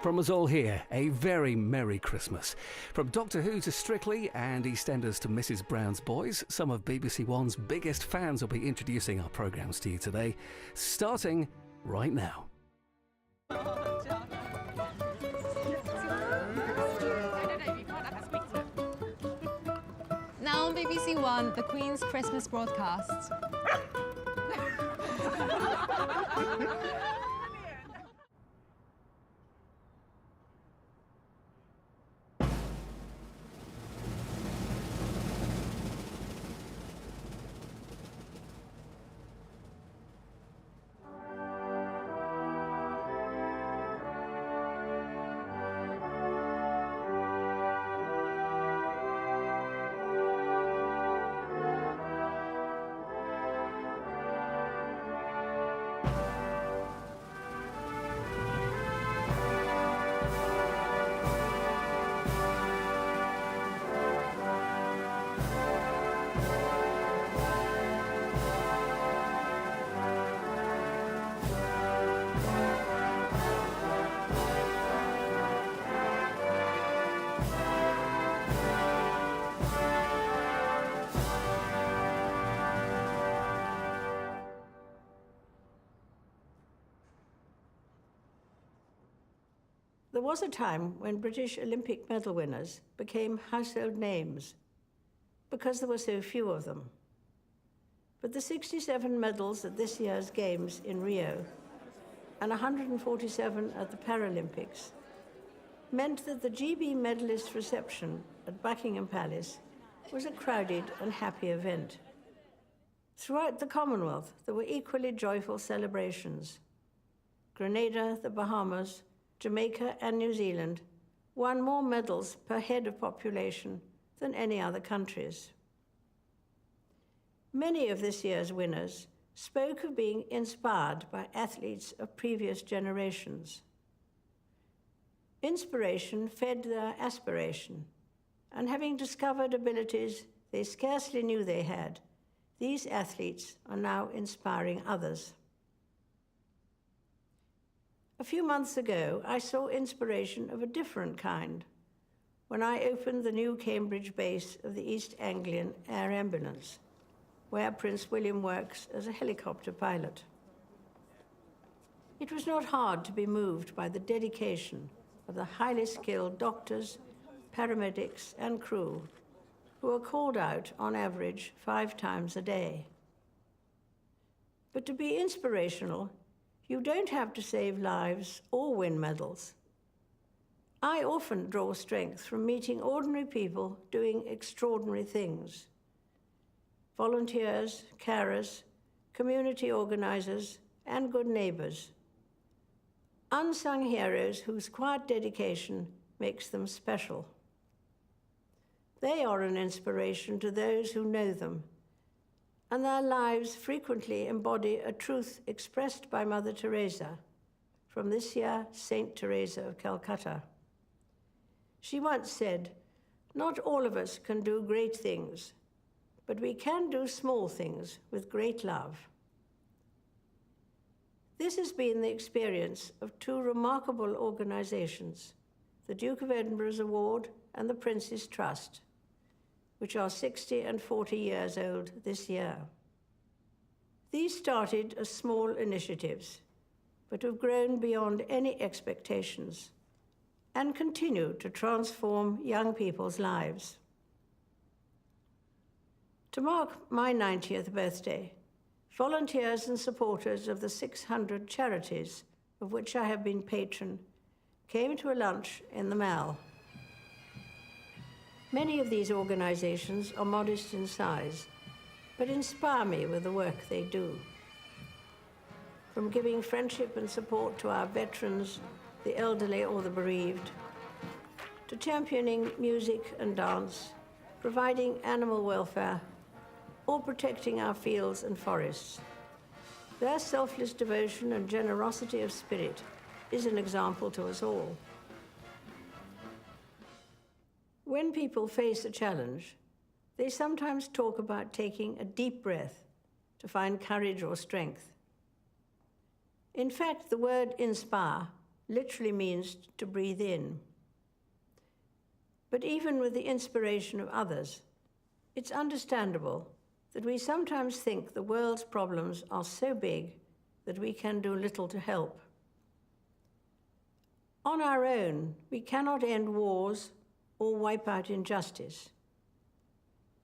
From us all here, a very Merry Christmas. From Doctor Who to Strictly and EastEnders to Mrs Brown's Boys, some of BBC One's biggest fans will be introducing our programmes to you today, starting right now. Now on BBC One, the Queen's Christmas broadcast. There was a time when British Olympic medal winners became household names because there were so few of them. But the 67 medals at this year's Games in Rio and 147 at the Paralympics meant that the GB medalist reception at Buckingham Palace was a crowded and happy event. Throughout the Commonwealth, there were equally joyful celebrations. Grenada, the Bahamas, Jamaica and New Zealand won more medals per head of population than any other countries. Many of this year's winners spoke of being inspired by athletes of previous generations. Inspiration fed their aspiration, and having discovered abilities they scarcely knew they had, these athletes are now inspiring others. A few months ago, I saw inspiration of a different kind when I opened the new Cambridge base of the East Anglian Air Ambulance, where Prince William works as a helicopter pilot. It was not hard to be moved by the dedication of the highly skilled doctors, paramedics, and crew who are called out on average 5 times a day. But to be inspirational, you don't have to save lives or win medals. I often draw strength from meeting ordinary people doing extraordinary things. Volunteers, carers, community organizers, and good neighbors. Unsung heroes whose quiet dedication makes them special. They are an inspiration to those who know them, and their lives frequently embody a truth expressed by Mother Teresa, from this year Saint Teresa of Calcutta. She once said, "Not all of us can do great things, but we can do small things with great love." This has been the experience of 2 remarkable organizations, the Duke of Edinburgh's Award and the Prince's Trust, which are 60 and 40 years old this year. These started as small initiatives, but have grown beyond any expectations and continue to transform young people's lives. To mark my 90th birthday, volunteers and supporters of the 600 charities of which I have been patron came to a lunch in the Mall. Many of these organizations are modest in size, but inspire me with the work they do. From giving friendship and support to our veterans, the elderly or the bereaved, to championing music and dance, providing animal welfare, or protecting our fields and forests. Their selfless devotion and generosity of spirit is an example to us all. When people face a challenge, they sometimes talk about taking a deep breath to find courage or strength. In fact, the word inspire literally means to breathe in. But even with the inspiration of others, it's understandable that we sometimes think the world's problems are so big that we can do little to help. On our own, we cannot end wars or wipe out injustice.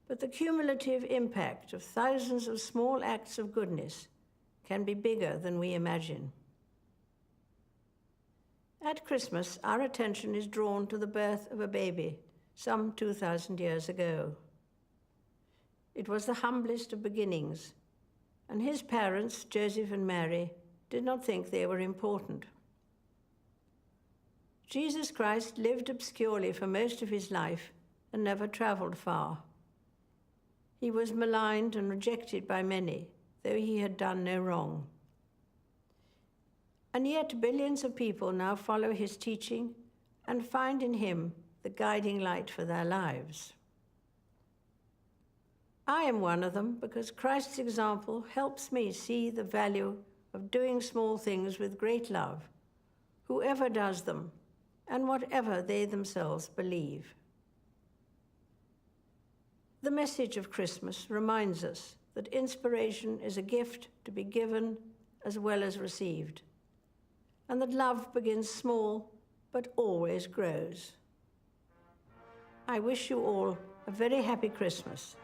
But the cumulative impact of thousands of small acts of goodness can be bigger than we imagine. At Christmas, our attention is drawn to the birth of a baby some 2,000 years ago. It was the humblest of beginnings, and his parents, Joseph and Mary, did not think they were important. Jesus Christ lived obscurely for most of his life and never traveled far. He was maligned and rejected by many, though he had done no wrong. And yet billions of people now follow his teaching and find in him the guiding light for their lives. I am one of them because Christ's example helps me see the value of doing small things with great love, whoever does them, and whatever they themselves believe. The message of Christmas reminds us that inspiration is a gift to be given as well as received, and that love begins small but always grows. I wish you all a very happy Christmas.